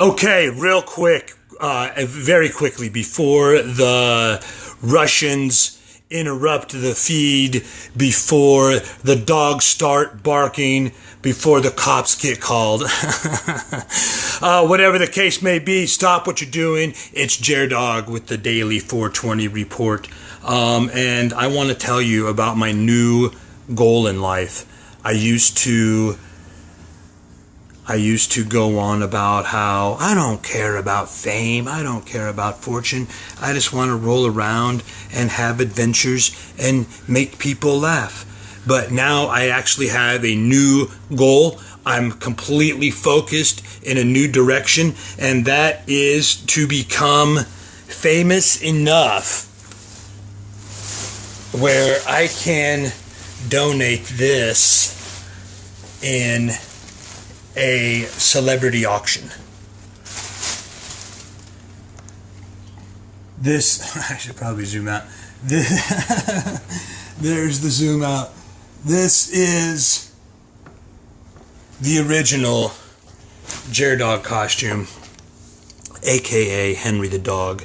Okay, real quick, very quickly, before the Russians interrupt the feed, before the dogs start barking, before the cops get called. Whatever the case may be, stop what you're doing. It's JerDog with the Daily 420 Report. And I want to tell you about my new goal in life. I used to go on about how I don't care about fame, I don't care about fortune, I just want to roll around and have adventures and make people laugh. But now I actually have a new goal. I'm completely focused in a new direction, and that is to become famous enough where I can donate this in a celebrity auction. This, I should probably zoom out. There's the zoom out. This is the original JerDog costume, aka Henry the Dog,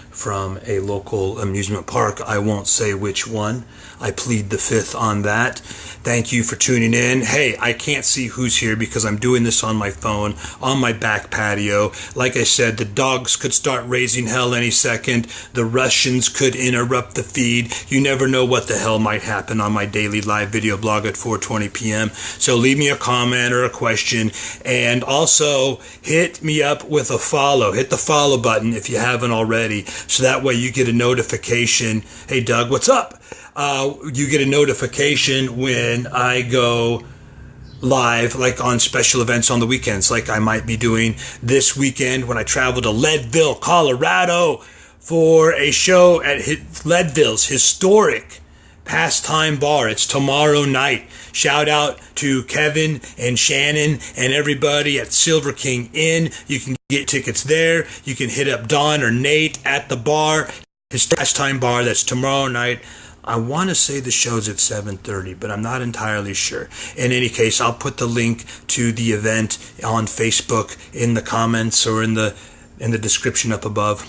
from a local amusement park. I won't say which one. I plead the fifth on that. Thank you for tuning in. Hey, I can't see who's here because I'm doing this on my phone, on my back patio. Like I said, the dogs could start raising hell any second. The Russians could interrupt the feed. You never know what the hell might happen on my daily live video blog at 4:20 p.m. So leave me a comment or a question. And also hit me up with a follow. Hit the follow button if you haven't already. So that way you get a notification. Hey, Doug, what's up? You get a notification when I go live, like on special events on the weekends, like I might be doing this weekend when I travel to Leadville, Colorado for a show at Leadville's historic Pastime Bar. It's tomorrow night. Shout out to Kevin and Shannon and everybody at Silver King Inn. You can get tickets there. You can hit up Don or Nate at the bar. His Pastime Bar. That's tomorrow night. I want to say the show's at 7:30, but I'm not entirely sure. In any case, I'll put the link to the event on Facebook in the comments or in the description up above.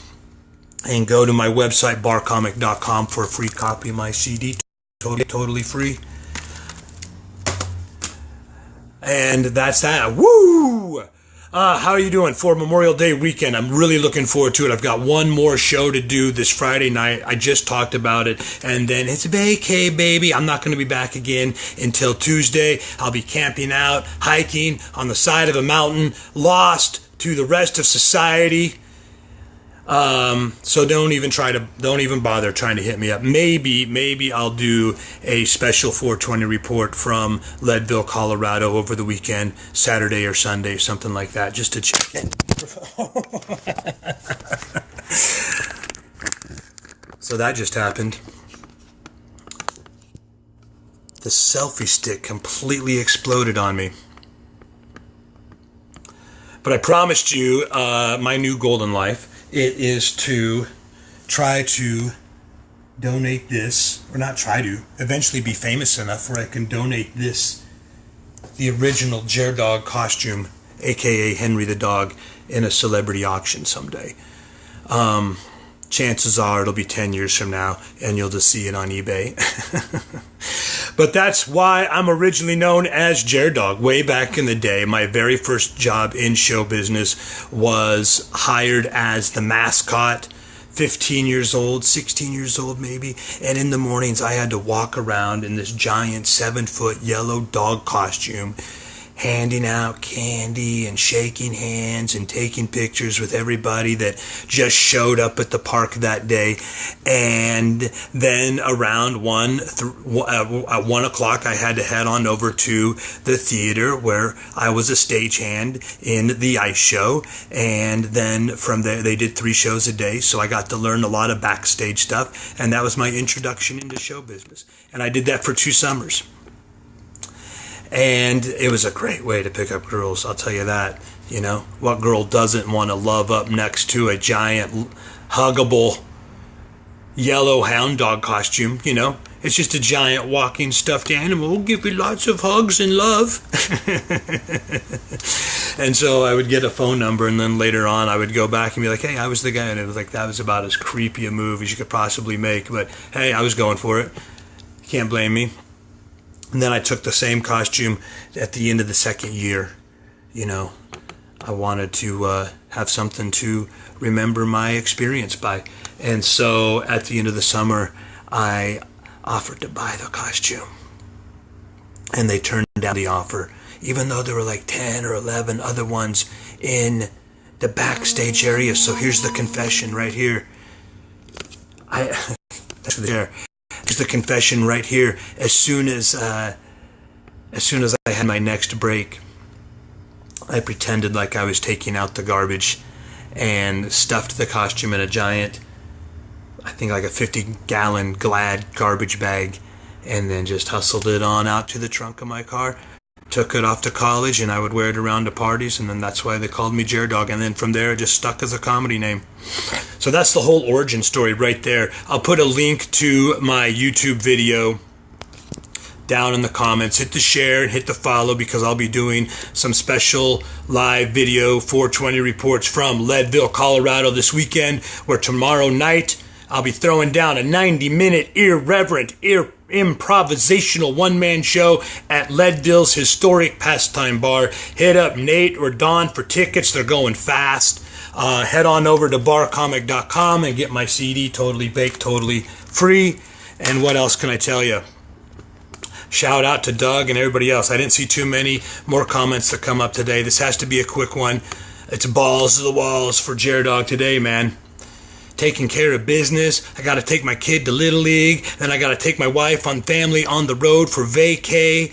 And go to my website, barcomic.com, for a free copy of my CD. Totally free. And that's that. Woo! How are you doing for Memorial Day weekend? I'm really looking forward to it. I've got one more show to do this Friday night. I just talked about it. And then it's vacay, baby. I'm not going to be back again until Tuesday. I'll be camping out, hiking on the side of a mountain, lost to the rest of society. So don't even bother trying to hit me up. Maybe I'll do a special 420 report from Leadville, Colorado over the weekend, Saturday or Sunday, something like that, just to check in. So that just happened. The selfie stick completely exploded on me. But I promised you, my new goal in life. It is to try to donate this, or not try to, eventually be famous enough where I can donate this, the original JerDog costume, aka Henry the Dog, in a celebrity auction someday. Chances are it'll be 10 years from now and you'll just see it on eBay. But that's why I'm originally known as JerDog. Way back in the day, my very first job in show business was hired as the mascot, 15 years old, 16 years old maybe. And in the mornings, I had to walk around in this giant 7-foot yellow dog costume, handing out candy and shaking hands and taking pictures with everybody that just showed up at the park that day. And then around 1 o'clock, I had to head on over to the theater where I was a stagehand in the ice show. And then from there, they did 3 shows a day. So I got to learn a lot of backstage stuff. And that was my introduction into show business. And I did that for 2 summers. And it was a great way to pick up girls, I'll tell you that. You know, what girl doesn't want to love up next to a giant, huggable, yellow hound dog costume, you know? It's just a giant walking stuffed animal. We'll give you lots of hugs and love. And so I would get a phone number, and then later on I would go back and be like, hey, I was the guy. And it was like, that was about as creepy a move as you could possibly make. But hey, I was going for it. Can't blame me. And then I took the same costume at the end of the second year. You know, I wanted to have something to remember my experience by. And so at the end of the summer, I offered to buy the costume. And they turned down the offer, even though there were like 10 or 11 other ones in the backstage area. So here's the confession right here. Here's the confession right here. As soon as I had my next break, I pretended like I was taking out the garbage and stuffed the costume in a giant, I think like a 50-gallon Glad garbage bag, and then just hustled it on out to the trunk of my car. Took it off to college, and I would wear it around to parties, and then that's why they called me JerDog. And then from there, it just stuck as a comedy name. So that's the whole origin story right there. I'll put a link to my YouTube video down in the comments. Hit the share and hit the follow, because I'll be doing some special live video 420 reports from Leadville, Colorado this weekend, where tomorrow night I'll be throwing down a 90-minute irreverent, improvisational one-man show at Leadville's historic pastime bar. Hit up Nate or Don for tickets. They're going fast. Head on over to barcomic.com and get my CD, Totally Baked, totally free. And what else can I tell you? Shout out to Doug and everybody else. I didn't see too many more comments that come up today. This has to be a quick one. It's balls to the walls for JerDog today, man. Taking care of business. I got to take my kid to Little League. Then I got to take my wife and family on the road for vacay.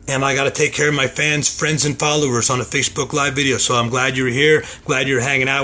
And I got to take care of my fans, friends, and followers on a Facebook Live video. So I'm glad you're here. Glad you're hanging out